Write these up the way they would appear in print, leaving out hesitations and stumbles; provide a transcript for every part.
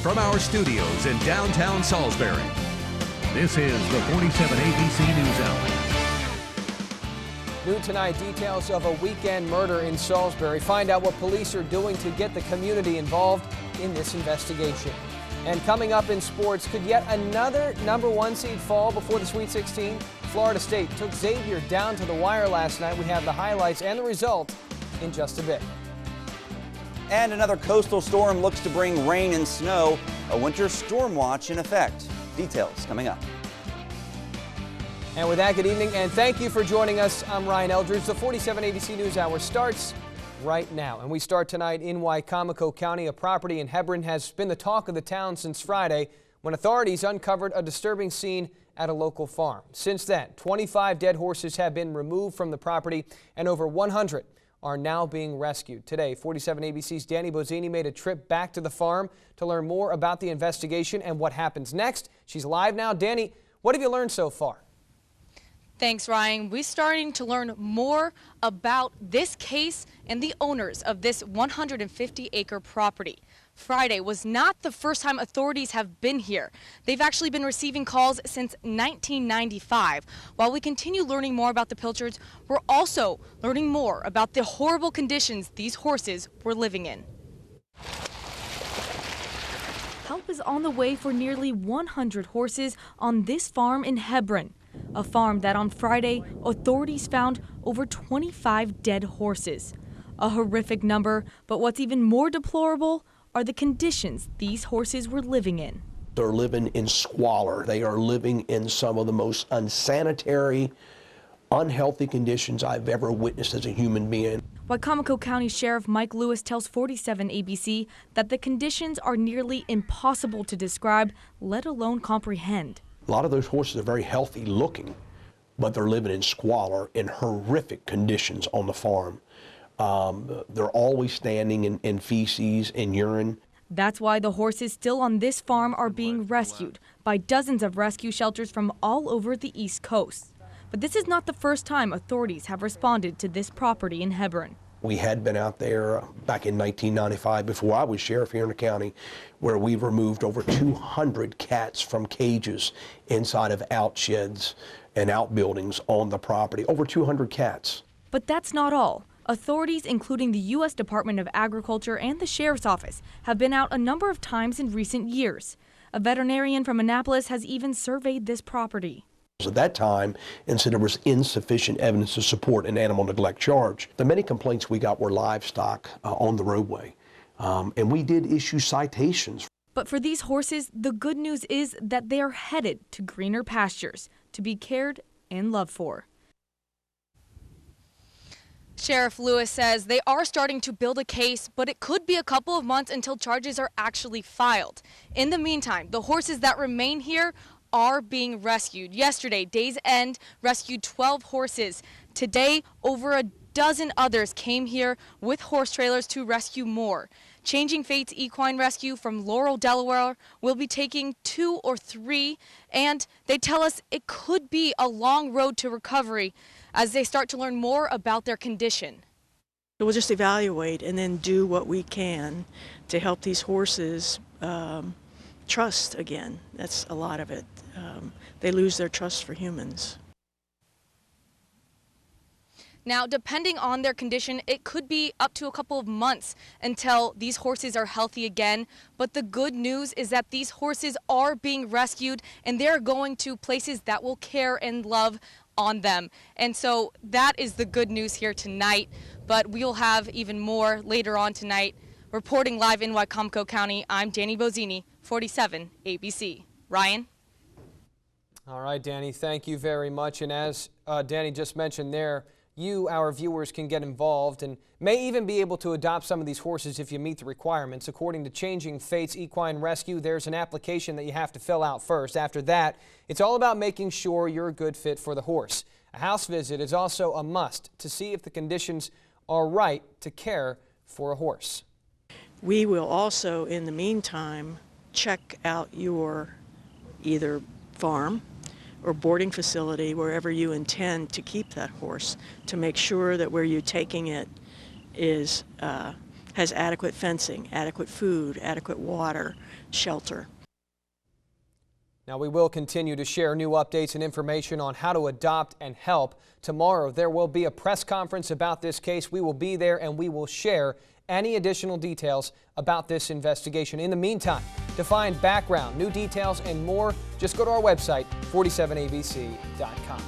from our studios in downtown Salisbury. This is the 47 ABC News Hour. New tonight, details of a weekend murder in Salisbury. Find out what police are doing to get the community involved in this investigation. And coming up in sports, could yet another #1 seed fall before the Sweet 16? Florida State took Xavier down to the wire last night. We have the highlights and the result in just a bit. And another coastal storm looks to bring rain and snow. A winter storm watch in effect. Details coming up. And with that, good evening and thank you for joining us. I'm Ryan Eldridge. The 47 ABC News Hour starts right now. And we start tonight in Wicomico County. A property in Hebron has been the talk of the town since Friday when authorities uncovered a disturbing scene at a local farm. Since then, 25 dead horses have been removed from the property and over 100 are now being rescued. Today, 47 ABC's Danny Bozzini made a trip back to the farm to learn more about the investigation and what happens next. She's live now. Danny, what have you learned so far? Thanks, Ryan. We're starting to learn more about this case and the owners of this 150-acre property. Friday was not the first time authorities have been here. They've actually been receiving calls since 1995. While we continue learning more about the pilchards, we're also learning more about the horrible conditions these horses were living in. Help is on the way for nearly 100 horses on this farm in Hebron. A farm that on Friday, authorities found over 25 dead horses. A horrific number, but what's even more deplorable are the conditions these horses were living in. They're living in squalor. They are living in some of the most unsanitary, unhealthy conditions I've ever witnessed as a human being. Wicomico County Sheriff Mike Lewis tells 47 ABC that the conditions are nearly impossible to describe, let alone comprehend. A lot of those horses are very healthy looking, but they're living in squalor in horrific conditions on the farm. They're always standing in feces and urine. That's why the horses still on this farm are being rescued by dozens of rescue shelters from all over the East Coast. But this is not the first time authorities have responded to this property in Hebron. We had been out there back in 1995, before I was sheriff here in the county, where we removed over 200 cats from cages inside of outsheds and outbuildings on the property. Over 200 cats. But that's not all. Authorities, including the U.S. Department of Agriculture and the Sheriff's Office, have been out a number of times in recent years. A veterinarian from Annapolis has even surveyed this property. At that time, and said there was insufficient evidence to support an animal neglect charge. The many complaints we got were livestock on the roadway, and we did issue citations. But for these horses, the good news is that they are headed to greener pastures to be cared and loved for. Sheriff Lewis says they are starting to build a case, but it could be a couple of months until charges are actually filed. In the meantime, the horses that remain here are being rescued. Yesterday, Days End rescued 12 horses. Today, over a dozen others came here with horse trailers to rescue more. Changing Fate's Equine Rescue from Laurel, Delaware will be taking 2 or 3, and they tell us it could be a long road to recovery as they start to learn more about their condition. We'll just evaluate and then do what we can to help these horses trust again. That's a lot of it. They lose their trust for humans. Now, depending on their condition, it could be up to a couple of months until these horses are healthy again. But the good news is that these horses are being rescued and they're going to places that will care and love on them. And so that is the good news here tonight. But we'll have even more later on tonight. Reporting live in Wicomico County, I'm Danny Bozzini, 47 ABC. Ryan? All right, Danny, thank you very much. And as Danny just mentioned there, you, our viewers, can get involved and may even be able to adopt some of these horses if you meet the requirements. According to Changing Fate's Equine Rescue, there's an application that you have to fill out first. After that, it's all about making sure you're a good fit for the horse. A house visit is also a must to see if the conditions are right to care for a horse. We will also, in the meantime, check out your either farm or boarding facility, wherever you intend to keep that horse, to make sure that where you're taking it is has adequate fencing, adequate food, adequate water, shelter. Now, we will continue to share new updates and information on how to adopt and help. Tomorrow, there will be a press conference about this case. We will be there and we will share any additional details about this investigation. In the meantime, to find background, new details, and more, just go to our website, 47abc.com.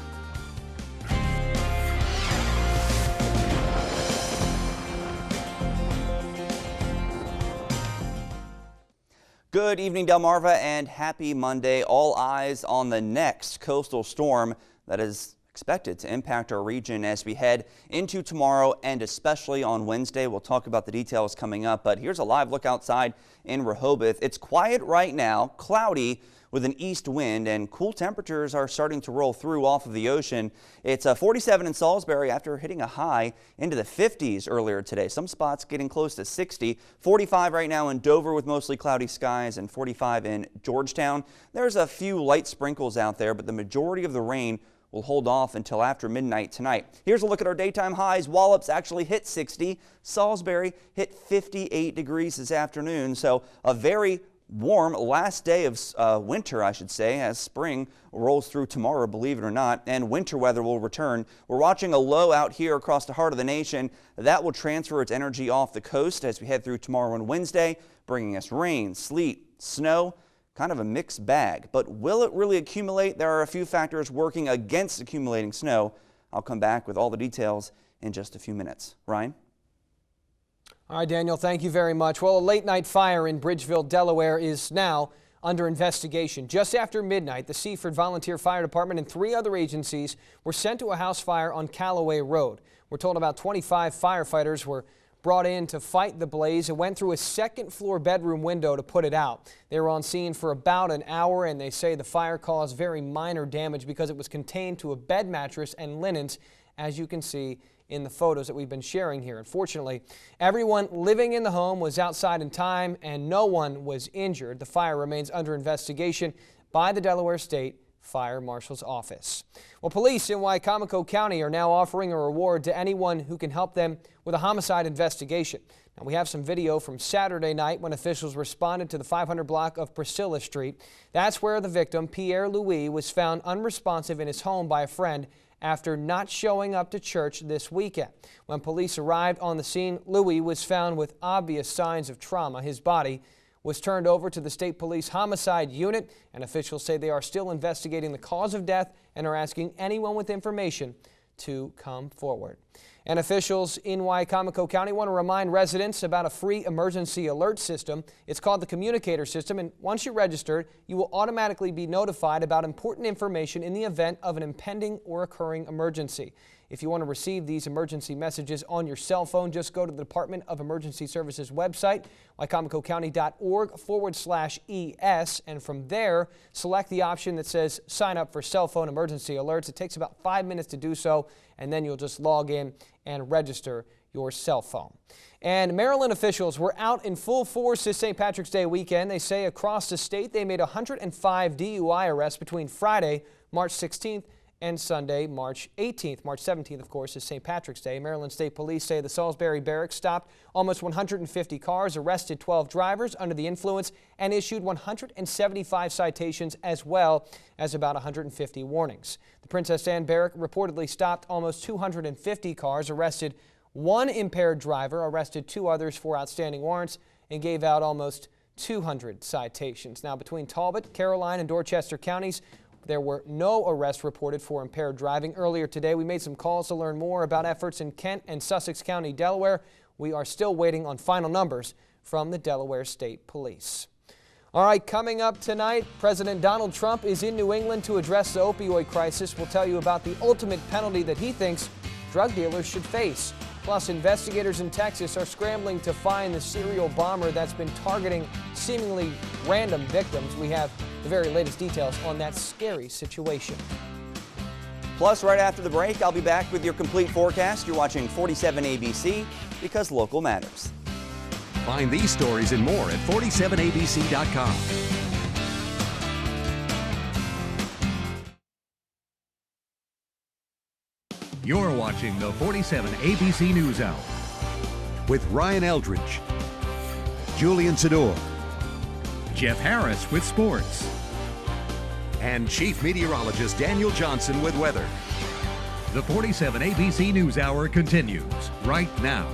Good evening, Delmarva, and happy Monday. All eyes on the next coastal storm that is expected to impact our region as we head into tomorrow and especially on Wednesday. We'll talk about the details coming up, but here's a live look outside in Rehoboth. It's quiet right now, cloudy with an east wind, and cool temperatures are starting to roll through off of the ocean. It's 47 in Salisbury after hitting a high into the 50s earlier today. Some spots getting close to 60. 45 right now in Dover with mostly cloudy skies, and 45 in Georgetown. There's a few light sprinkles out there, but the majority of the rain will hold off until after midnight tonight. Here's a look at our daytime highs. Wallops actually hit 60. Salisbury hit 58 degrees this afternoon. So a very warm last day of winter, I should say, as spring rolls through tomorrow, believe it or not, and winter weather will return. We're watching a low out here across the heart of the nation. That will transfer its energy off the coast as we head through tomorrow and Wednesday, bringing us rain, sleet, snow, kind of a mixed bag. But will it really accumulate? There are a few factors working against accumulating snow. I'll come back with all the details in just a few minutes. Ryan? All right, Daniel, thank you very much. Well, a late-night fire in Bridgeville, Delaware is now under investigation. Just after midnight, the Seaford Volunteer Fire Department and 3 other agencies were sent to a house fire on Callaway Road. We're told about 25 firefighters were brought in to fight the blaze. It went through a second-floor bedroom window to put it out. They were on scene for about an hour, and they say the fire caused very minor damage because it was contained to a bed mattress and linens, as you can see in the photos that we've been sharing here. Unfortunately, everyone living in the home was outside in time and no one was injured. The fire remains under investigation by the Delaware State Fire Marshal's Office. Well, police in Wicomico County are now offering a reward to anyone who can help them with a homicide investigation. Now, we have some video from Saturday night when officials responded to the 500 block of Priscilla Street. That's where the victim, Pierre Louis, was found unresponsive in his home by a friend after not showing up to church this weekend. When police arrived on the scene, Louis was found with obvious signs of trauma. His body was turned over to the State Police Homicide Unit, and officials say they are still investigating the cause of death and are asking anyone with information to come forward. And officials in Wicomico County want to remind residents about a free emergency alert system. It's called the Communicator System, and once you're registered, you will automatically be notified about important information in the event of an impending or occurring emergency. If you want to receive these emergency messages on your cell phone, just go to the Department of Emergency Services website, wicomicocounty.org/ES, and from there, select the option that says sign up for cell phone emergency alerts. It takes about 5 minutes to do so, and then you'll just log in and register your cell phone. And Maryland officials were out in full force this St. Patrick's Day weekend. They say across the state they made 105 DUI arrests between Friday, March 16th, and Sunday, March 18th. March 17th, of course, is St. Patrick's Day. Maryland State Police say the Salisbury Barracks stopped almost 150 cars, arrested 12 drivers under the influence, and issued 175 citations as well as about 150 warnings. The Princess Anne Barrack reportedly stopped almost 250 cars, arrested 1 impaired driver, arrested 2 others for outstanding warrants, and gave out almost 200 citations. Now, between Talbot, Caroline, and Dorchester counties, there were no arrests reported for impaired driving. Earlier today, we made some calls to learn more about efforts in Kent and Sussex County, Delaware. We are still waiting on final numbers from the Delaware State Police. All right, coming up tonight, President Donald Trump is in New England to address the opioid crisis. We'll tell you about the ultimate penalty that he thinks drug dealers should face. Plus, investigators in Texas are scrambling to find the serial bomber that's been targeting seemingly random victims. We have the very latest details on that scary situation. Plus, right after the break, I'll be back with your complete forecast. You're watching 47 ABC because local matters. Find these stories and more at 47abc.com. You're watching the 47 ABC News Hour. with Ryan Eldridge, Julian Sador, Jeff Harris with sports, and Chief Meteorologist Daniel Johnson with weather. The 47 ABC News Hour continues right now.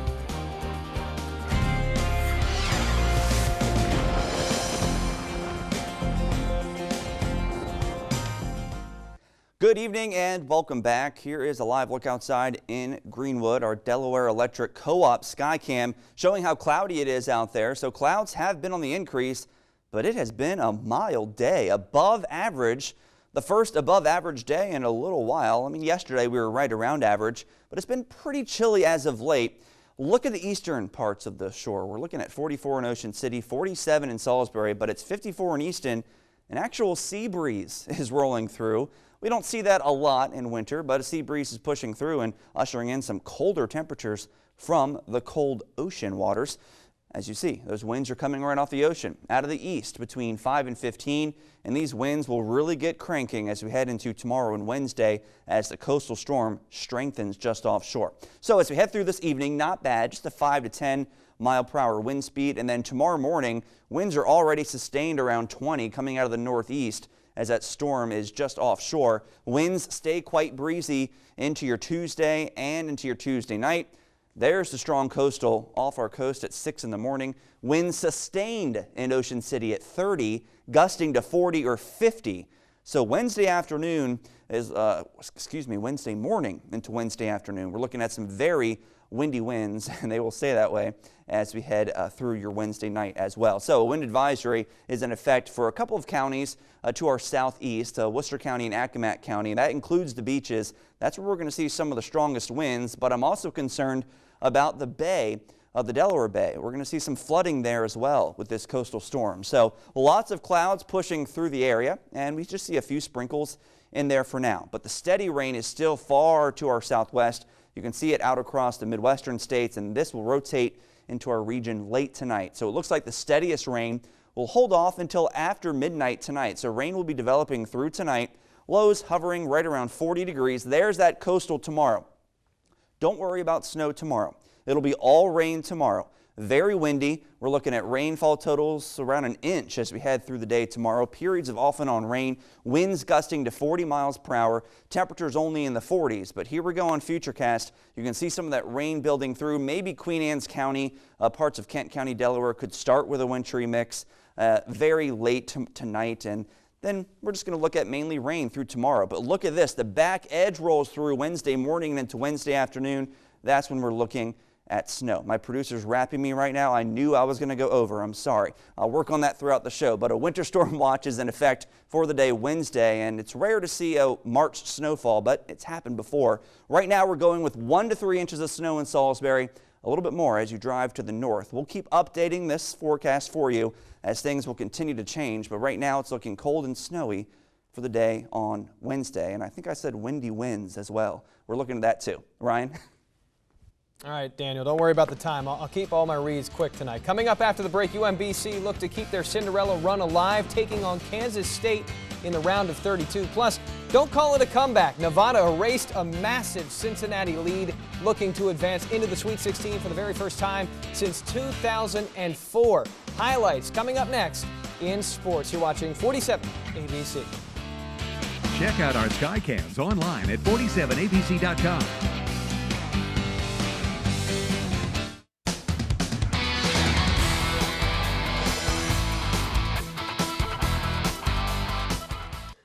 Good evening and welcome back. Here is a live look outside in Greenwood, our Delaware Electric Co-op Skycam showing how cloudy it is out there. So clouds have been on the increase, but it has been a mild day, above average. The first above average day in a little while. I mean, yesterday we were right around average, but it's been pretty chilly as of late. Look at the eastern parts of the shore. We're looking at 44 in Ocean City, 47 in Salisbury, but it's 54 in Easton. An actual sea breeze is rolling through. We don't see that a lot in winter, but a sea breeze is pushing through and ushering in some colder temperatures from the cold ocean waters. As you see, those winds are coming right off the ocean, out of the east between 5 and 15, and these winds will really get cranking as we head into tomorrow and Wednesday as the coastal storm strengthens just offshore. So as we head through this evening, not bad, just a 5 to 10 mile per hour wind speed, and then tomorrow morning, winds are already sustained around 20 coming out of the northeast as that storm is just offshore. Winds stay quite breezy into your Tuesday and into your Tuesday night. There's the strong coastal off our coast at 6 in the morning. Winds sustained in Ocean City at 30, gusting to 40 or 50. So Wednesday afternoon is, Wednesday morning into Wednesday afternoon, we're looking at some very windy winds, and they will stay that way as we head through your Wednesday night as well. So a wind advisory is in effect for a couple of counties to our southeast, Worcester County and Accomack County. That includes the beaches. That's where we're going to see some of the strongest winds, but I'm also concerned about the bay of the Delaware Bay. We're going to see some flooding there as well with this coastal storm. So lots of clouds pushing through the area, and we just see a few sprinkles in there for now. But the steady rain is still far to our southwest. You can see it out across the Midwestern states, and this will rotate into our region late tonight. So it looks like the steadiest rain will hold off until after midnight tonight. So rain will be developing through tonight. Lows hovering right around 40 degrees. There's that coastal tomorrow. Don't worry about snow tomorrow. It'll be all rain tomorrow. Very windy. We're looking at rainfall totals around an inch as we head through the day tomorrow. Periods of off and on rain. Winds gusting to 40 miles per hour. Temperatures only in the 40s. But here we go on Futurecast. You can see some of that rain building through. Maybe Queen Anne's County, parts of Kent County, Delaware could start with a wintry mix very late tonight. And then we're just going to look at mainly rain through tomorrow. But look at this. The back edge rolls through Wednesday morning and into Wednesday afternoon. That's when we're looking at snow. My producer's rapping me right now. I knew I was going to go over. I'm sorry. I'll work on that throughout the show. But a winter storm watch is in effect for the day Wednesday, and it's rare to see a March snowfall, but it's happened before. Right now we're going with 1 to 3 inches of snow in Salisbury, a little bit more as you drive to the north. We'll keep updating this forecast for you as things will continue to change, but right now it's looking cold and snowy for the day on Wednesday. And I think I said windy winds as well. We're looking at that too. Ryan? All right, Daniel, don't worry about the time. I'll keep all my reads quick tonight. Coming up after the break, UMBC look to keep their Cinderella run alive, taking on Kansas State in the round of 32. Plus, don't call it a comeback. Nevada erased a massive Cincinnati lead, looking to advance into the Sweet 16 for the very first time since 2004. Highlights coming up next in sports. You're watching 47 ABC. Check out our Skycams online at 47abc.com.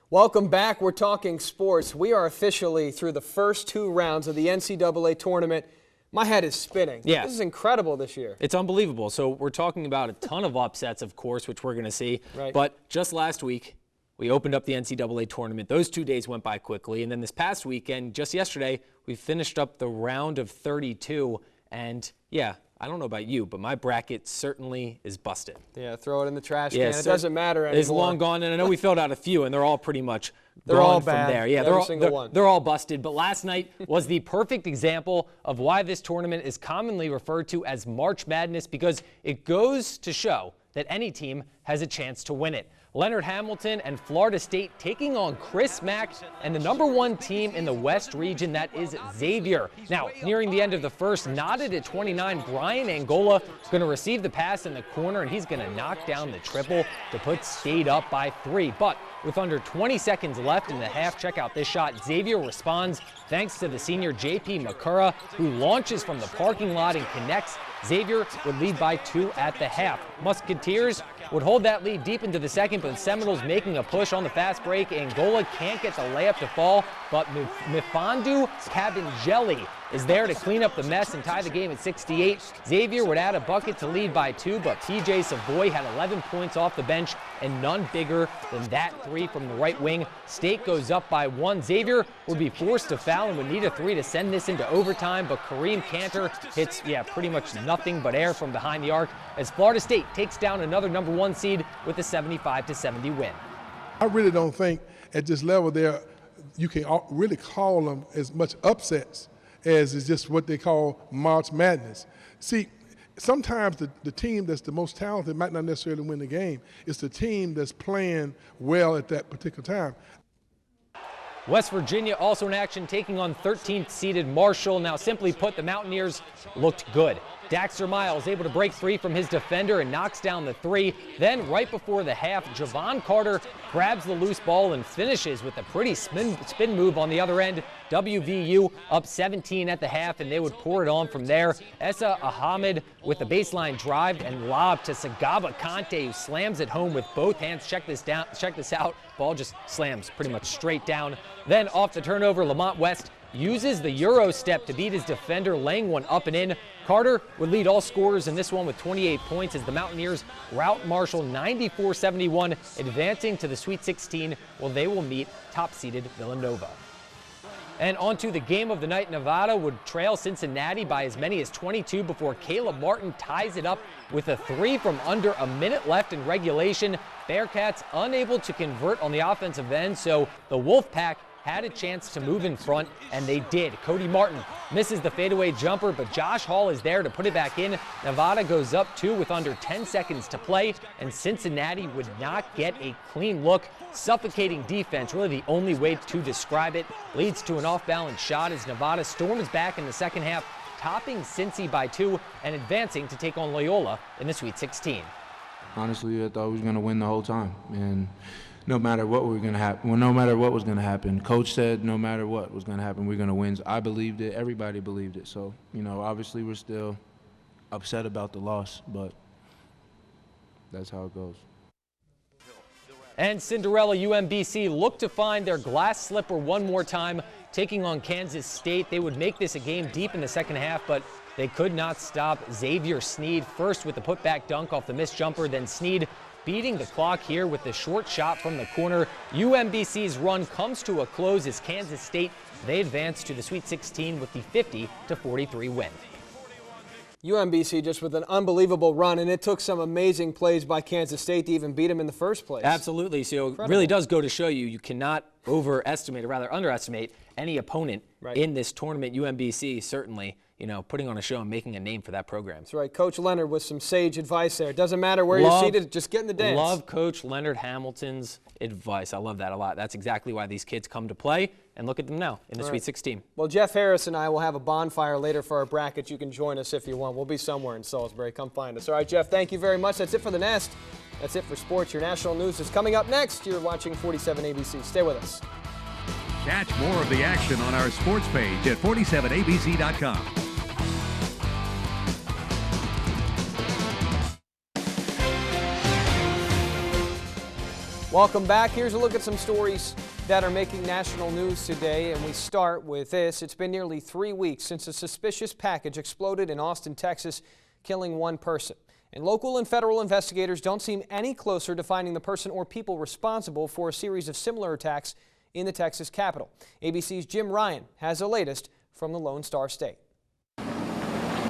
Welcome back. We're talking sports. We are officially through the first 2 rounds of the NCAA tournament. My head is spinning. Yeah. This is incredible this year. It's unbelievable. So we're talking about a ton of upsets, of course, which we're going to see. Right. But just last week, we opened up the NCAA tournament. Those 2 days went by quickly. And then this past weekend, just yesterday, we finished up the round of 32. And yeah, I don't know about you, but my bracket certainly is busted. Yeah, throw it in the trash can. Yeah, It doesn't matter anymore. It's long gone, and I know we filled out a few, and they're all pretty much They're gone all from bad. there. Yeah, Every single one. They're all busted. But last night was the perfect example of why this tournament is commonly referred to as March Madness, because it goes to show that any team has a chance to win it. Leonard Hamilton and Florida State taking on Chris Mack and the #1 team in the West region, that is Xavier. Now, nearing the end of the first, knotted at 29, Brian Angola is going to receive the pass in the corner, and he's going to knock down the triple to put State up by 3. But with under 20 seconds left in the half, check out this shot. Xavier responds thanks to the senior J.P. Makura, who launches from the parking lot and connects. Xavier would lead by 2 at the half. Musketeers would hold that lead deep into the second, but Seminoles making a push on the fast break. Angola can't get the layup to fall, but Mifandu Kabengele is there to clean up the mess and tie the game at 68. Xavier would add a bucket to lead by 2, but PJ Savoy had 11 points off the bench and none bigger than that 3 from the right wing. State goes up by 1. Xavier would be forced to foul and would need a 3 to send this into overtime, but Kareem Cantor hits, pretty much nothing but air from behind the arc as Florida State takes down another #1 seed with a 75-70 win. I really don't think at this level there you can really call them as much upsets as is just what they call March Madness. See, sometimes the team that's the most talented might not necessarily win the game. It's the team that's playing well at that particular time. West Virginia also in action, taking on 13th seeded Marshall. Now, simply put, the Mountaineers looked good. Daxter Miles able to break free from his defender and knocks down the 3. Then, right before the half, Javon Carter grabs the loose ball and finishes with a pretty spin move on the other end. WVU up 17 at the half, and they would pour it on from there. Essa Ahmed with the baseline drive and lob to Sagaba Kante, who slams it home with both hands. Check this out. Ball just slams pretty much straight down. Then off the turnover, Lamont West uses the Euro step to beat his defender, laying one up and in. Carter would lead all scorers in this one with 28 points as the Mountaineers rout Marshall 94-71, advancing to the Sweet 16, while they will meet top-seeded Villanova. And on to the game of the night. Nevada would trail Cincinnati by as many as 22 before Caleb Martin ties it up with a 3 from under a minute left in regulation. Bearcats unable to convert on the offensive end, so the Wolfpack had a chance to move in front, and they did. Cody Martin misses the fadeaway jumper, but Josh Hall is there to put it back in. Nevada goes up 2 with under 10 seconds to play, and Cincinnati would not get a clean look. Suffocating defense, really the only way to describe it, leads to an off-balance shot as Nevada storms back in the second half, topping Cincy by 2 and advancing to take on Loyola in the Sweet 16. Honestly, I thought we were going to win the whole time, and no matter what was going to happen, Coach said no matter what was going to happen, we're going to win. I believed it. Everybody believed it. So, obviously we're still upset about the loss, but that's how it goes. And Cinderella UMBC look to find their glass slipper one more time, taking on Kansas State. They would make this a game deep in the second half, but they could not stop Xavier Sneed. First with the putback dunk off the missed jumper, then Sneed beating the clock here with the short shot from the corner. UMBC's run comes to a close as Kansas State, they advance to the Sweet 16 with the 50-43 win. UMBC just with an unbelievable run, and it took some amazing plays by Kansas State to even beat them in the first place. Absolutely. So it really does go to show you cannot overestimate or rather underestimate any opponent in this tournament. UMBC certainly, putting on a show and making a name for that program. That's right. Coach Leonard with some sage advice there. It doesn't matter where you're seated, just get in the dance. Love Coach Leonard Hamilton's advice. I love that a lot. That's exactly why these kids come to play, and look at them now in the Sweet 16. Well, Jeff Harris and I will have a bonfire later for our bracket. You can join us if you want. We'll be somewhere in Salisbury. Come find us. All right, Jeff, thank you very much. That's it for the Nest. That's it for sports. Your national news is coming up next. You're watching 47 ABC. Stay with us. Catch more of the action on our sports page at 47abc.com. Welcome back. Here's a look at some stories that are making national news today, and we start with this. It's been nearly 3 weeks since a suspicious package exploded in Austin, Texas, killing one person. And local and federal investigators don't seem any closer to finding the person or people responsible for a series of similar attacks in the Texas Capitol. ABC's Jim Ryan has the latest from the Lone Star State.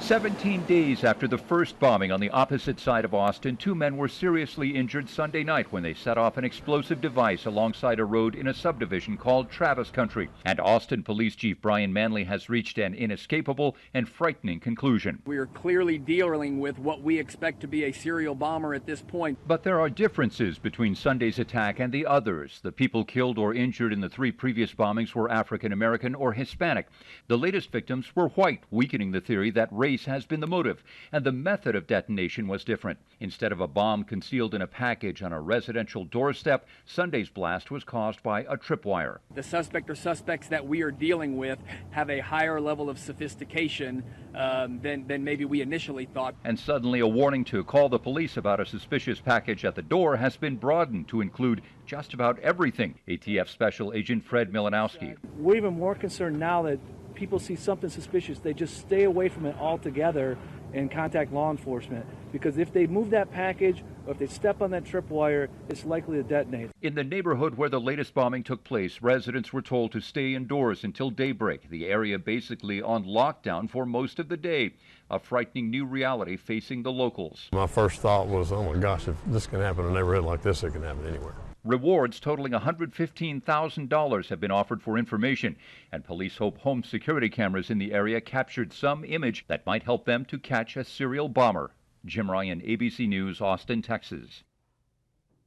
17 days after the first bombing on the opposite side of Austin, 2 men were seriously injured Sunday night when they set off an explosive device alongside a road in a subdivision called Travis Country. And Austin Police Chief Brian Manley has reached an inescapable and frightening conclusion. We are clearly dealing with what we expect to be a serial bomber at this point. But there are differences between Sunday's attack and the others. The people killed or injured in the 3 previous bombings were African American or Hispanic. The latest victims were white, weakening the theory that race has been the motive, and the method of detonation was different. Instead of a bomb concealed in a package on a residential doorstep, Sunday's blast was caused by a tripwire. The suspect or suspects that we are dealing with have a higher level of sophistication than maybe we initially thought. And suddenly a warning to call the police about a suspicious package at the door has been broadened to include just about everything. ATF Special Agent Fred Milanowski. We're even more concerned now that people see something suspicious, they just stay away from it altogether and contact law enforcement, because if they move that package or if they step on that tripwire, it's likely to detonate. In the neighborhood where the latest bombing took place, residents were told to stay indoors until daybreak, the area basically on lockdown for most of the day. A frightening new reality facing the locals. My first thought was, oh my gosh, if this can happen in a neighborhood like this, it can happen anywhere. Rewards totaling $115,000 have been offered for information, and police hope home security cameras in the area captured some image that might help them to catch a serial bomber. Jim Ryan, ABC News, Austin, Texas.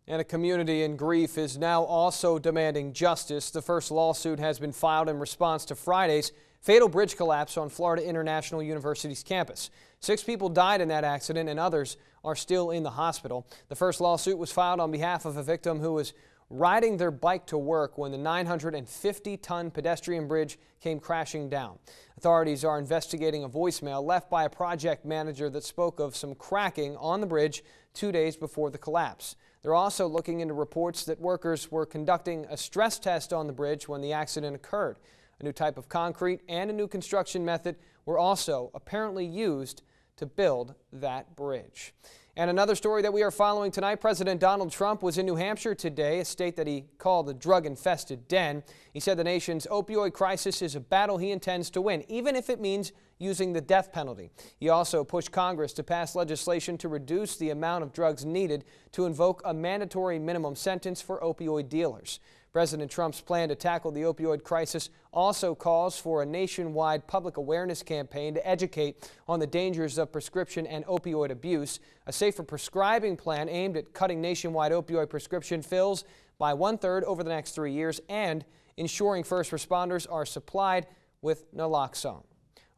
And a community in grief is now also demanding justice. The first lawsuit has been filed in response to Friday's fatal bridge collapse on Florida International University's campus. 6 people died in that accident and others are still in the hospital. The first lawsuit was filed on behalf of a victim who was riding their bike to work when the 950-ton pedestrian bridge came crashing down. Authorities are investigating a voicemail left by a project manager that spoke of some cracking on the bridge 2 days before the collapse. They're also looking into reports that workers were conducting a stress test on the bridge when the accident occurred. A new type of concrete and a new construction method were also apparently used to build that bridge. And another story that we are following tonight, President Donald Trump was in New Hampshire today, a state that he called a drug-infested den. He said the nation's opioid crisis is a battle he intends to win, even if it means using the death penalty. He also pushed Congress to pass legislation to reduce the amount of drugs needed to invoke a mandatory minimum sentence for opioid dealers. President Trump's plan to tackle the opioid crisis also calls for a nationwide public awareness campaign to educate on the dangers of prescription and opioid abuse, a safer prescribing plan aimed at cutting nationwide opioid prescription fills by 1/3 over the next 3 years, and ensuring first responders are supplied with naloxone.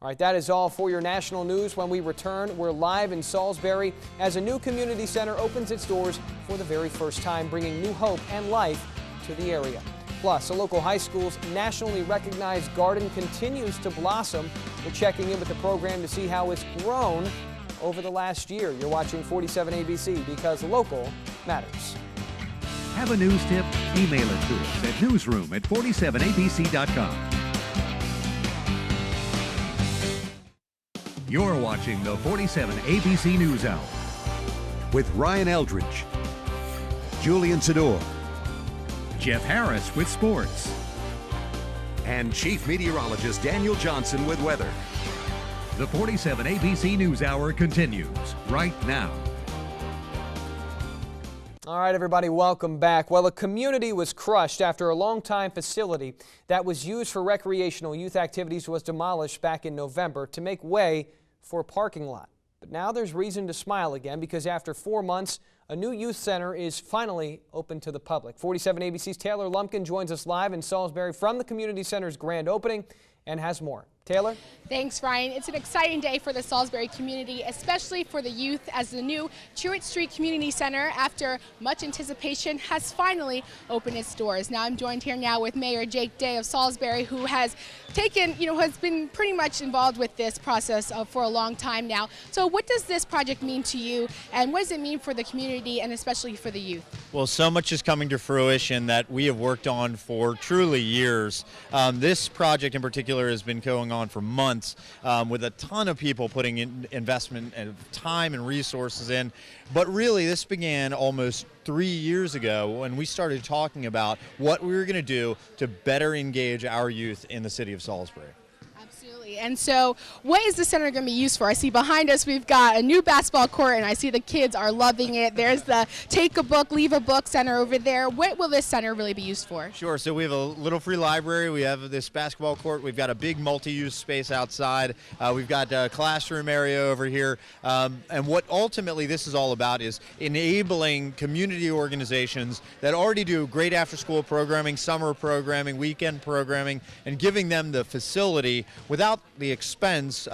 All right, that is all for your national news. When we return, we're live in Salisbury as a new community center opens its doors for the very first time, bringing new hope and life to the area. Plus, a local high school's nationally recognized garden continues to blossom. We're checking in with the program to see how it's grown over the last year. You're watching 47 ABC because local matters. Have a news tip? Email it to us at newsroom@47abc.com. You're watching the 47 ABC News Hour with Ryan Eldridge, Julian Sador, Jeff Harris with sports, and Chief Meteorologist Daniel Johnson with weather. The 47 ABC News Hour continues right now. All right, everybody, welcome back. Well, a community was crushed after a longtime facility that was used for recreational youth activities was demolished back in November to make way for a parking lot. But now there's reason to smile again because after 4 months, a new youth center is finally open to the public. 47 ABC's Taylor Lumpkin joins us live in Salisbury from the community center's grand opening and has more. Taylor? Thanks, Ryan. It's an exciting day for the Salisbury community, especially for the youth, as the new Truett Street Community Center, after much anticipation, has finally opened its doors. Now I'm joined here now with Mayor Jake Day of Salisbury, who has has been pretty much involved with this process for a long time now. So what does this project mean to you, and what does it mean for the community and especially for the youth? Well, so much is coming to fruition that we have worked on for truly years. This project in particular has been going on for months with a ton of people putting in investment and time and resources in. But really, this began almost 3 years ago when we started talking about what we were going to do to better engage our youth in the city of Salisbury. Absolutely. And so what is the center going to be used for? I see behind us we've got a new basketball court, and I see the kids are loving it. There's the Take a Book, Leave a Book center over there. What will this center really be used for? Sure. So we have a little free library. We have this basketball court. We've got a big multi-use space outside. We've got a classroom area over here. And what ultimately this is all about is enabling community organizations that already do great after-school programming, summer programming, weekend programming, and giving them the facility without the expense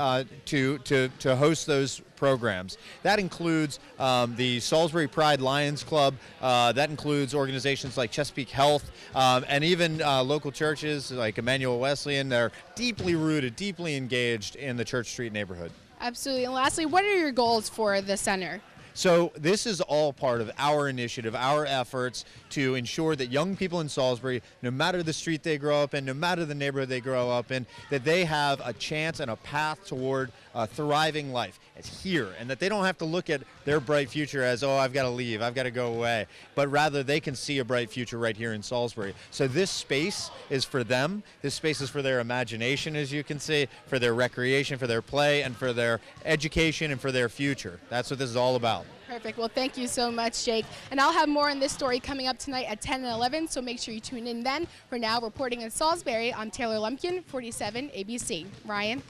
to host those programs. That includes the Salisbury Pride Lions Club. That includes organizations like Chesapeake Health, and even local churches like Emmanuel Wesleyan. They're deeply rooted, deeply engaged in the Church Street neighborhood. Absolutely. And lastly, what are your goals for the center? So this is all part of our initiative, our efforts to ensure that young people in Salisbury, no matter the street they grow up in, no matter the neighborhood they grow up in, that they have a chance and a path toward a thriving life. It's here, and that they don't have to look at their bright future as, oh, I've got to leave, I've got to go away, but rather they can see a bright future right here in Salisbury. So this space is for them. This space is for their imagination, as you can see, for their recreation, for their play, and for their education and for their future. That's what this is all about. Perfect. Well, thank you so much, Jake. And I'll have more on this story coming up tonight at 10 and 11, so make sure you tune in then. For now, reporting in Salisbury, I'm Taylor Lumpkin, 47 ABC. Ryan?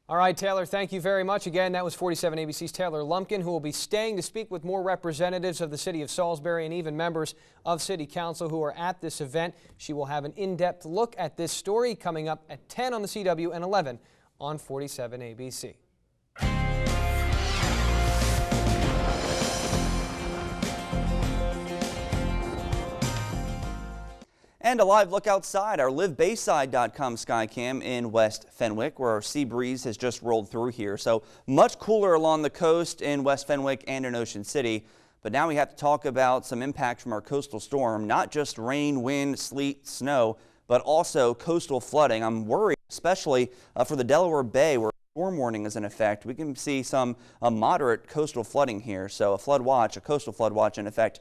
All right, Taylor, thank you very much. Again, that was 47 ABC's Taylor Lumpkin, who will be staying to speak with more representatives of the city of Salisbury and even members of City Council who are at this event. She will have an in-depth look at this story coming up at 10 on the CW and 11 on 47 ABC. And a live look outside our livebayside.com skycam in West Fenwick, where our sea breeze has just rolled through here. So much cooler along the coast in West Fenwick and in Ocean City. But now we have to talk about some impact from our coastal storm, not just rain, wind, sleet, snow, but also coastal flooding. I'm worried, especially for the Delaware Bay, where storm warning is in effect. We can see some moderate coastal flooding here. So a coastal flood watch in effect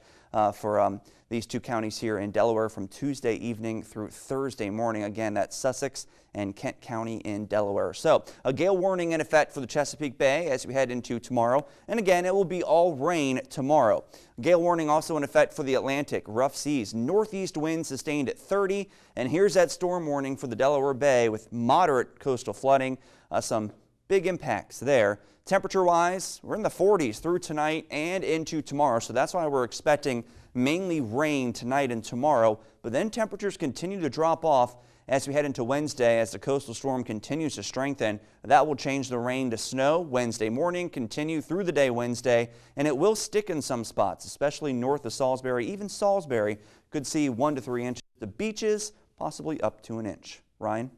for these two counties here in Delaware from Tuesday evening through Thursday morning. Again, that's Sussex and Kent County in Delaware. So a gale warning in effect for the Chesapeake Bay as we head into tomorrow. And again, it will be all rain tomorrow. Gale warning also in effect for the Atlantic. Rough seas, northeast winds sustained at 30. And here's that storm warning for the Delaware Bay with moderate coastal flooding. Some big impacts there. Temperature-wise, we're in the 40s through tonight and into tomorrow, so that's why we're expecting mainly rain tonight and tomorrow, but then temperatures continue to drop off as we head into Wednesday as the coastal storm continues to strengthen. That will change the rain to snow Wednesday morning, continue through the day Wednesday, and it will stick in some spots, especially north of Salisbury. Even Salisbury could see 1 to 3 inches. The beaches, possibly up to an inch. Ryan?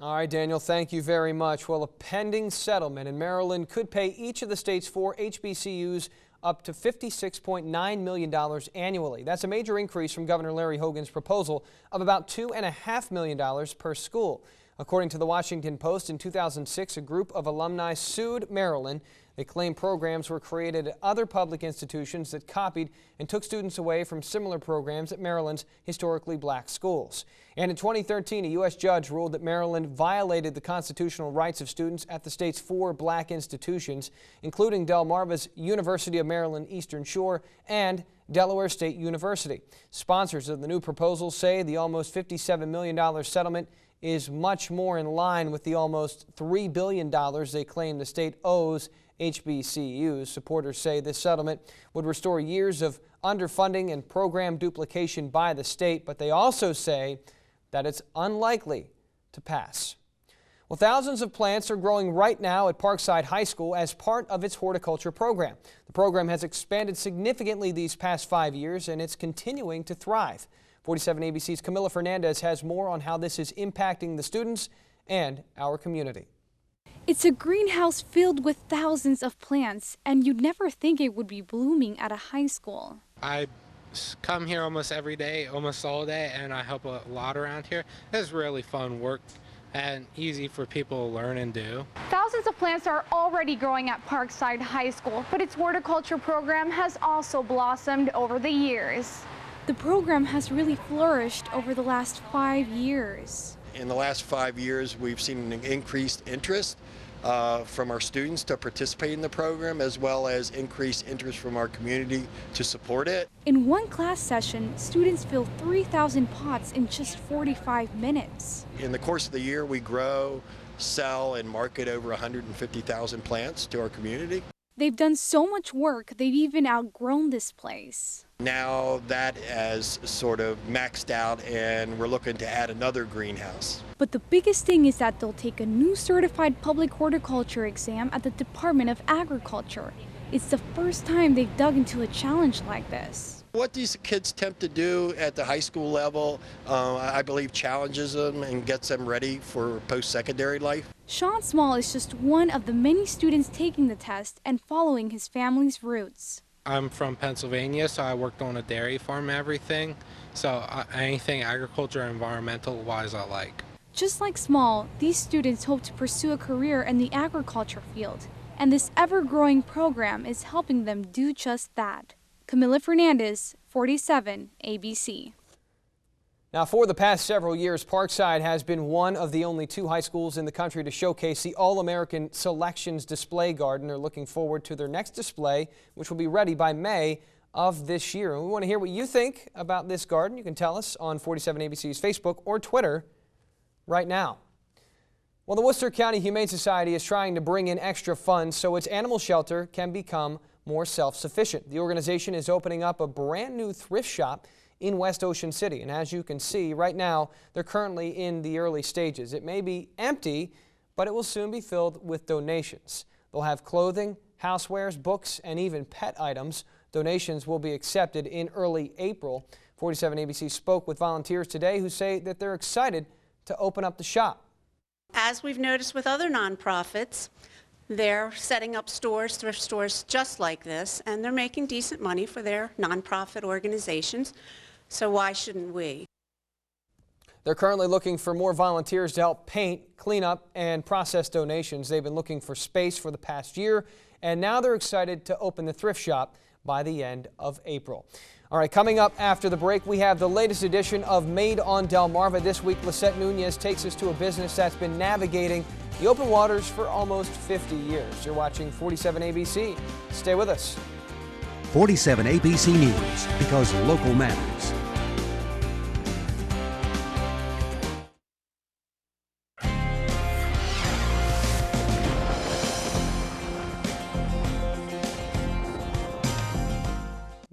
All right, Daniel, thank you very much. Well, a pending settlement in Maryland could pay each of the state's 4 HBCUs up to $56.9 million annually. That's a major increase from Governor Larry Hogan's proposal of about $2.5 million per school. According to the Washington Post, in 2006, a group of alumni sued Maryland. They claim programs were created at other public institutions that copied and took students away from similar programs at Maryland's historically black schools. And in 2013, a U.S. judge ruled that Maryland violated the constitutional rights of students at the state's 4 black institutions, including Delmarva's University of Maryland Eastern Shore and Delaware State University. Sponsors of the new proposal say the almost $57 million settlement is much more in line with the almost $3 billion they claim the state owes HBCUs. Supporters say this settlement would restore years of underfunding and program duplication by the state, but they also say that it's unlikely to pass. Well, thousands of plants are growing right now at Parkside High School as part of its horticulture program. The program has expanded significantly these past 5 years, and it's continuing to thrive. 47 ABC's Camila Fernandez has more on how this is impacting the students and our community. It's a greenhouse filled with thousands of plants, and you'd never think it would be blooming at a high school. I come here almost every day, almost all day, and I help a lot around here. It's really fun work and easy for people to learn and do. Thousands of plants are already growing at Parkside High School, but its horticulture program has also blossomed over the years. The program has really flourished over the last 5 years. in the last 5 years, we've seen an increased interest from our students to participate in the program, as well as increased interest from our community to support it. In one class session, students fill 3,000 pots in just 45 minutes. In the course of the year, we grow, sell, and market over 150,000 plants to our community. They've done so much work, they've even outgrown this place. Now that has sort of maxed out, and we're looking to add another greenhouse. But the biggest thing is that they'll take a new certified public horticulture exam at the Department of Agriculture. It's the first time they've dug into a challenge like this. What these kids attempt to do at the high school level, I believe challenges them and gets them ready for post-secondary life. Sean Small is just one of the many students taking the test and following his family's roots. I'm from Pennsylvania, so I worked on a dairy farm and everything. So anything agriculture and environmental wise I like. Just like Small, these students hope to pursue a career in the agriculture field. And this ever-growing program is helping them do just that. Camila Fernandez, 47 ABC. Now, for the past several years, Parkside has been one of the only 2 high schools in the country to showcase the All-American Selections Display Garden. They're looking forward to their next display, which will be ready by May of this year. And we want to hear what you think about this garden. You can tell us on 47ABC's Facebook or Twitter right now. Well, the Worcester County Humane Society is trying to bring in extra funds so its animal shelter can become more self-sufficient. The organization is opening up a brand new thrift shop in West Ocean City, and as you can see right now, they're currently in the early stages. It may be empty, but it will soon be filled with donations. They'll have clothing, housewares, books, and even pet items. Donations will be accepted in early April. 47 ABC spoke with volunteers today who say that they're excited to open up the shop. As we've noticed with other nonprofits, they're setting up stores, thrift stores just like this, and they're making decent money for their nonprofit organizations. So why shouldn't we? They're currently looking for more volunteers to help paint, clean up, and process donations. They've been looking for space for the past year, and now they're excited to open the thrift shop by the end of April. All right, coming up after the break, we have the latest edition of Made on Delmarva. This week, Lisette Nunez takes us to a business that's been navigating the open waters for almost 50 years. You're watching 47 ABC. Stay with us. 47 ABC News, because local matters.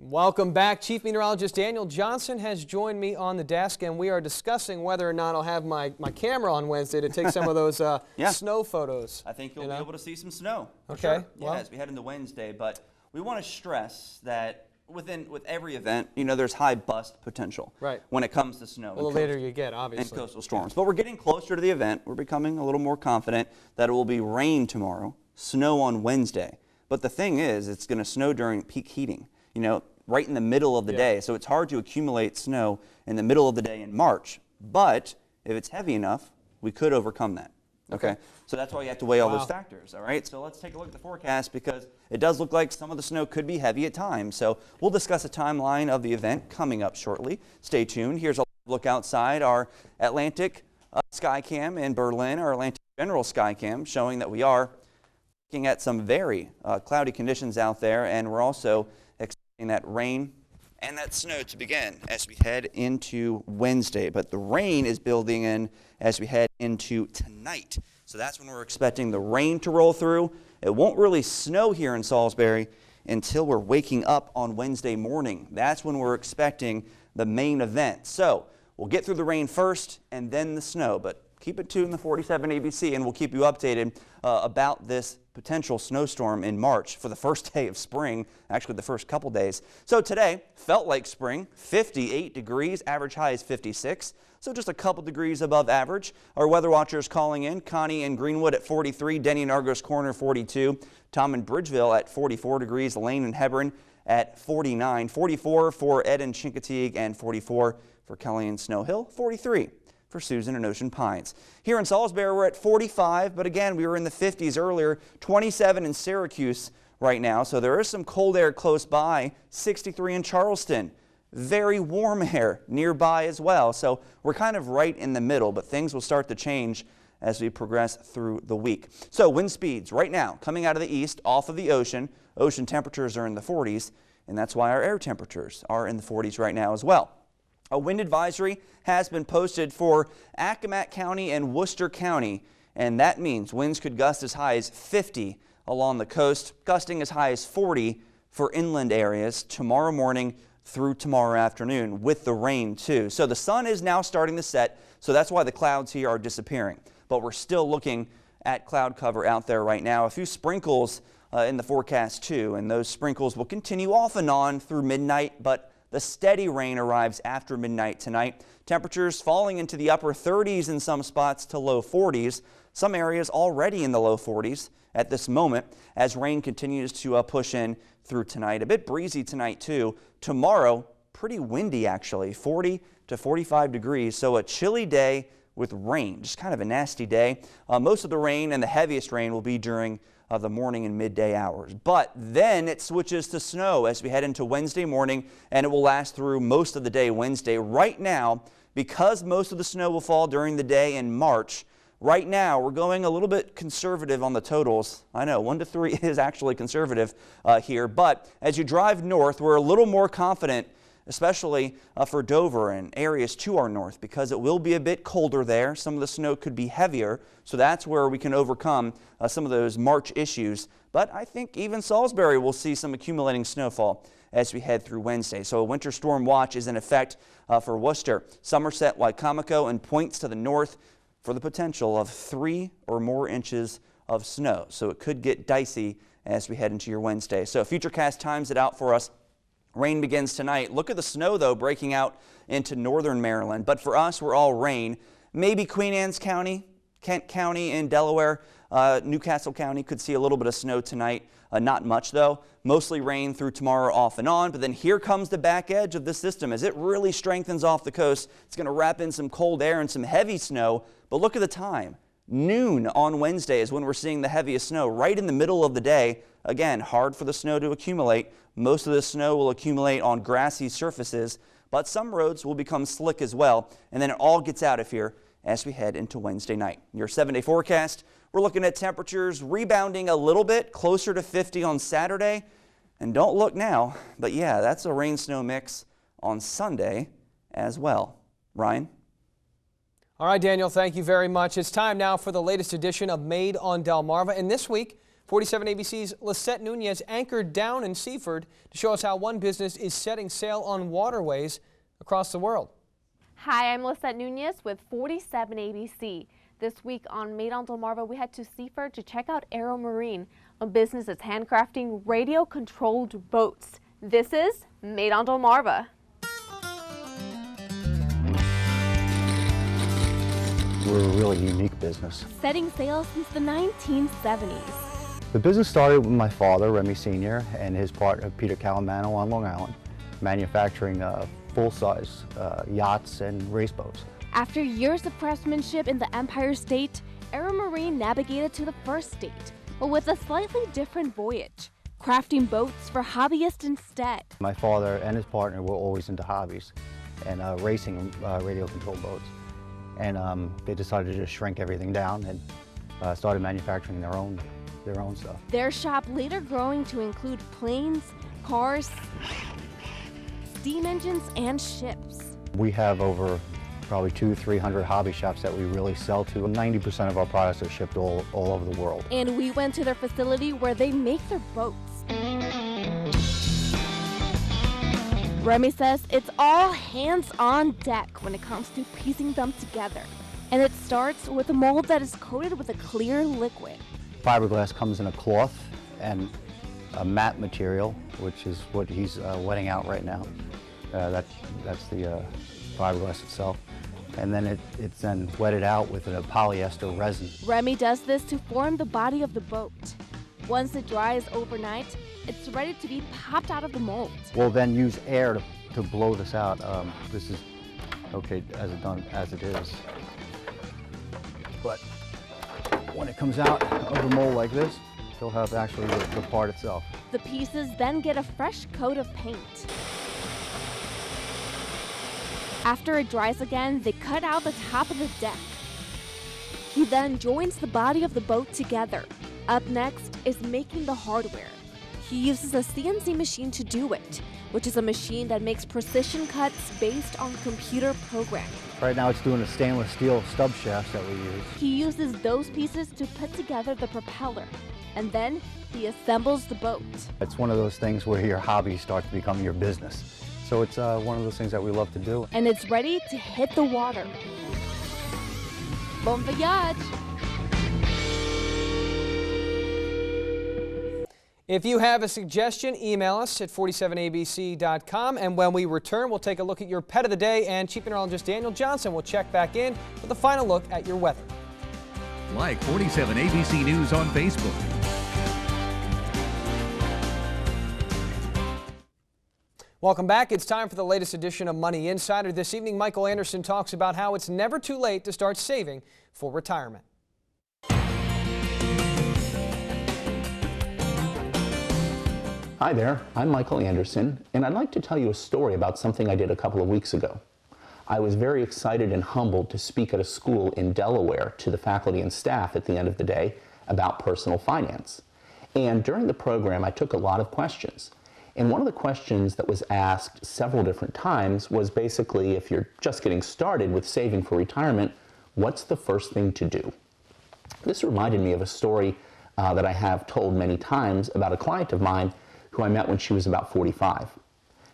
Welcome back. Chief Meteorologist Daniel Johnson has joined me on the desk, and we are discussing whether or not I'll have my camera on Wednesday to take some of those snow photos. I think you'll be able to see some snow. Okay. Sure. Well, as we head into Wednesday, but we want to stress that with every event, there's high bust potential. Right. When it comes to snow. Well, the later you get, obviously. And coastal storms. But we're getting closer to the event. We're becoming a little more confident that it will be rain tomorrow, snow on Wednesday. But the thing is, it's going to snow during peak heating. Right in the middle of the day. So it's hard to accumulate snow in the middle of the day in March. But if it's heavy enough, we could overcome that. Okay. So that's why you have to weigh all those factors. All right. So let's take a look at the forecast, because it does look like some of the snow could be heavy at times. So we'll discuss a timeline of the event coming up shortly. Stay tuned. Here's a look outside our Atlantic sky cam in Berlin, our Atlantic General sky cam, showing that we are looking at some very cloudy conditions out there, and we're also that rain and that snow to begin as we head into Wednesday. But the rain is building in as we head into tonight. So that's when we're expecting the rain to roll through. It won't really snow here in Salisbury until we're waking up on Wednesday morning. That's when we're expecting the main event. So we'll get through the rain first and then the snow. But keep it tuned to 47 ABC, and we'll keep you updated about this potential snowstorm in March for the first day of spring, actually the first couple days. So today felt like spring, 58 degrees, average high is 56, so just a couple degrees above average. Our weather watchers calling in: Connie in Greenwood at 43, Denny and Argos Corner 42, Tom in Bridgeville at 44 degrees, Lane in Hebron at 49, 44 for Ed in Chincoteague, and 44 for Kelly in Snow Hill, 43 for Susan and Ocean Pines. Here in Salisbury, we're at 45, but again, we were in the 50s earlier, 27 in Syracuse right now, so there is some cold air close by, 63 in Charleston, very warm air nearby as well. So we're kind of right in the middle, but things will start to change as we progress through the week. So wind speeds right now coming out of the east off of the ocean. Ocean temperatures are in the 40s, and that's why our air temperatures are in the 40s right now as well. A wind advisory has been posted for Accomack County and Worcester County, and that means winds could gust as high as 50 along the coast, gusting as high as 40 for inland areas tomorrow morning through tomorrow afternoon, with the rain too. So the sun is now starting to set, so that's why the clouds here are disappearing. But we're still looking at cloud cover out there right now. A few sprinkles in the forecast too, and those sprinkles will continue off and on through midnight, but the steady rain arrives after midnight tonight. Temperatures falling into the upper 30s in some spots to low 40s. Some areas already in the low 40s at this moment as rain continues to push in through tonight. A bit breezy tonight too. Tomorrow, pretty windy actually, 40 to 45 degrees. So a chilly day with rain, just kind of a nasty day. Most of the rain and the heaviest rain will be during the morning and midday hours. But then it switches to snow as we head into Wednesday morning, and it will last through most of the day Wednesday. Right now, because most of the snow will fall during the day in March, right now we're going a little bit conservative on the totals. I know 1 to 3 is actually conservative here, but as you drive north, we're a little more confident, especially for Dover and areas to our north, because it will be a bit colder there. Some of the snow could be heavier, so that's where we can overcome some of those March issues. But I think even Salisbury will see some accumulating snowfall as we head through Wednesday. So a winter storm watch is in effect for Worcester, Somerset, Wycomico, and points to the north for the potential of 3 or more inches of snow. So it could get dicey as we head into your Wednesday. So Futurecast times it out for us. Rain begins tonight. Look at the snow, though, breaking out into northern Maryland. But for us, we're all rain. Maybe Queen Anne's County, Kent County in Delaware, Newcastle County could see a little bit of snow tonight. Not much, though. Mostly rain through tomorrow off and on. But then here comes the back edge of the system. As it really strengthens off the coast, it's going to wrap in some cold air and some heavy snow. But look at the time. Noon on Wednesday is when we're seeing the heaviest snow, right in the middle of the day. Again, hard for the snow to accumulate. Most of the snow will accumulate on grassy surfaces, but some roads will become slick as well. And then it all gets out of here as we head into Wednesday night. Your 7-day forecast, we're looking at temperatures rebounding a little bit, closer to 50 on Saturday. And don't look now, but yeah, that's a rain-snow mix on Sunday as well. Ryan? All right, Daniel, thank you very much. It's time now for the latest edition of Made on Delmarva. And this week, 47 ABC's Lisette Nunez anchored down in Seaford to show us how one business is setting sail on waterways across the world. Hi, I'm Lisette Nunez with 47 ABC. This week on Made on Delmarva, we head to Seaford to check out Aero Marine, a business that's handcrafting radio-controlled boats. This is Made on Delmarva. We're a really unique business. Setting sail since the 1970s. The business started with my father, Remy Sr., and his partner, Peter Calamano, on Long Island, manufacturing full-size yachts and race boats. After years of craftsmanship in the Empire State, Aero Marine navigated to the First State, but with a slightly different voyage, crafting boats for hobbyists instead. My father and his partner were always into hobbies and racing radio-controlled boats. And they decided to just shrink everything down and started manufacturing their own stuff. Their shop later growing to include planes, cars, steam engines, and ships. We have over probably 200-300 hobby shops that we really sell to. 90% of our products are shipped all over the world. And we went to their facility where they make their boats. Remy says it's all hands on deck when it comes to piecing them together. And it starts with a mold that is coated with a clear liquid. Fiberglass comes in a cloth and a matte material, which is what he's wetting out right now. That's the fiberglass itself. And then it's then wetted out with a polyester resin. Remy does this to form the body of the boat. Once it dries overnight, it's ready to be popped out of the mold. We'll then use air to blow this out. This is okay as it is. But when it comes out of the mold like this, you'll have actually the part itself. The pieces then get a fresh coat of paint. After it dries again, they cut out the top of the deck. He then joins the body of the boat together. Up next is making the hardware. He uses a CNC machine to do it, which is a machine that makes precision cuts based on computer programming. Right now it's doing the stainless steel stub shafts that we use. He uses those pieces to put together the propeller, and then he assembles the boat. It's one of those things where your hobby starts to become your business. So it's one of those things that we love to do. And it's ready to hit the water. Bon voyage! If you have a suggestion, email us at 47abc.com, and when we return, we'll take a look at your pet of the day, and Chief Meteorologist Daniel Johnson will check back in with a final look at your weather. Like 47 ABC News on Facebook. Welcome back. It's time for the latest edition of Money Insider. This evening, Michael Anderson talks about how it's never too late to start saving for retirement. Hi there, I'm Michael Anderson, and I'd like to tell you a story about something I did a couple of weeks ago. I was very excited and humbled to speak at a school in Delaware to the faculty and staff at the end of the day about personal finance. And during the program, I took a lot of questions. And one of the questions that was asked several different times was basically, if you're just getting started with saving for retirement, what's the first thing to do? This reminded me of a story that I have told many times about a client of mine who I met when she was about 45.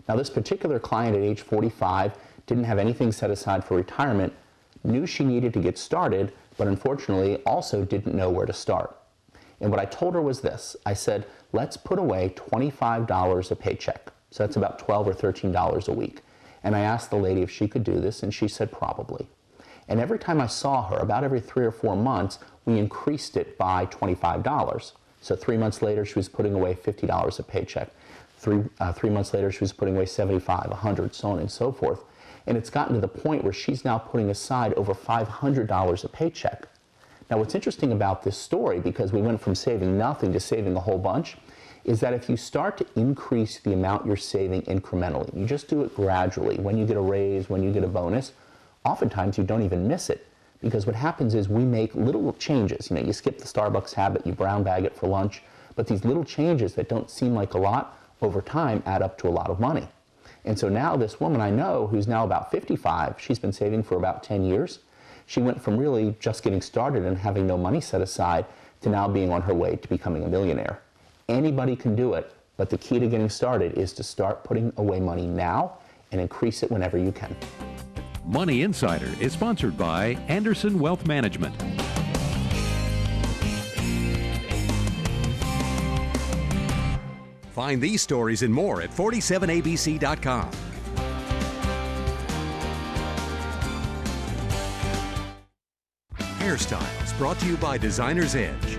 Now, this particular client at age 45 didn't have anything set aside for retirement, knew she needed to get started, but unfortunately also didn't know where to start. And what I told her was this. I said, let's put away $25 a paycheck. So that's about $12 or $13 a week. And I asked the lady if she could do this, and she said probably. And every time I saw her, about every 3 or 4 months, we increased it by $25. So 3 months later, she was putting away $50 a paycheck. Three months later, she was putting away $75, $100, so on and so forth. And it's gotten to the point where she's now putting aside over $500 a paycheck. Now, what's interesting about this story, because we went from saving nothing to saving a whole bunch, is that if you start to increase the amount you're saving incrementally, you just do it gradually, when you get a raise, when you get a bonus, oftentimes you don't even miss it. Because what happens is we make little changes. You know, you skip the Starbucks habit, you brown bag it for lunch, but these little changes that don't seem like a lot, over time add up to a lot of money. And so now this woman I know, who's now about 55, she's been saving for about 10 years. She went from really just getting started and having no money set aside to now being on her way to becoming a millionaire. Anybody can do it, but the key to getting started is to start putting away money now and increase it whenever you can. Money Insider is sponsored by Anderson Wealth Management. Find these stories and more at 47abc.com. Hairstyles brought to you by Designer's Edge.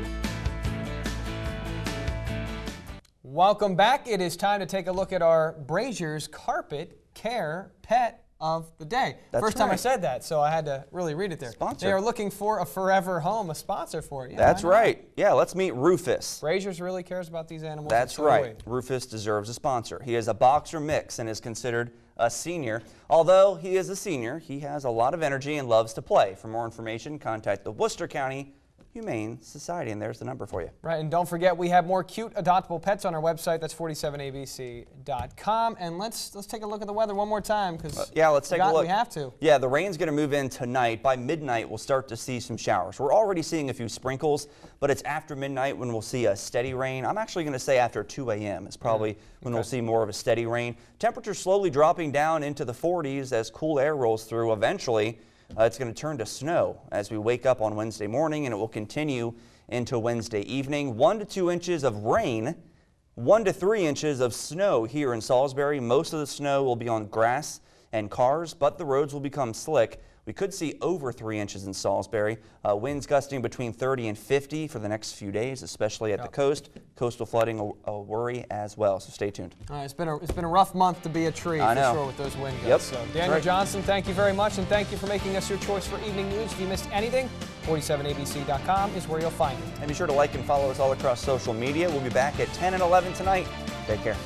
Welcome back. It is time to take a look at our Brazier's Carpet Care Pet of the Day. That's First time I right. said that, so I had to really read it there. Sponsor. They are looking for a forever home, a sponsor for it. Yeah, That's right. Yeah, let's meet Rufus. Brazier's really cares about these animals. That's so right. do we. Rufus deserves a sponsor. He is a boxer mix and is considered a senior. Although he is a senior, he has a lot of energy and loves to play. For more information, contact the Worcester County Humane Society, and there's the number for you. Right, and don't forget we have more cute adoptable pets on our website. That's 47abc.com. And let's take a look at the weather one more time, because yeah, let's take a look. We have to. Yeah, the rain's going to move in tonight. By midnight, we'll start to see some showers. We're already seeing a few sprinkles, but it's after midnight when we'll see a steady rain. I'm actually going to say after 2 a.m. is probably when we'll see more of a steady rain. Temperatures slowly dropping down into the 40s as cool air rolls through. Eventually, it's going to turn to snow as we wake up on Wednesday morning, and it will continue into Wednesday evening. 1 to 2 inches of rain, 1 to 3 inches of snow here in Salisbury. Most of the snow will be on grass and cars, but the roads will become slick. We could see over 3 inches in Salisbury. Winds gusting between 30 and 50 for the next few days, especially at the coast. Coastal flooding a worry as well, so stay tuned. It's been a rough month to be a tree, for sure, with those wind gusts. So, Daniel Johnson, thank you very much, and thank you for making us your choice for evening news. If you missed anything, 47abc.com is where you'll find it. And be sure to like and follow us all across social media. We'll be back at 10 and 11 tonight. Take care.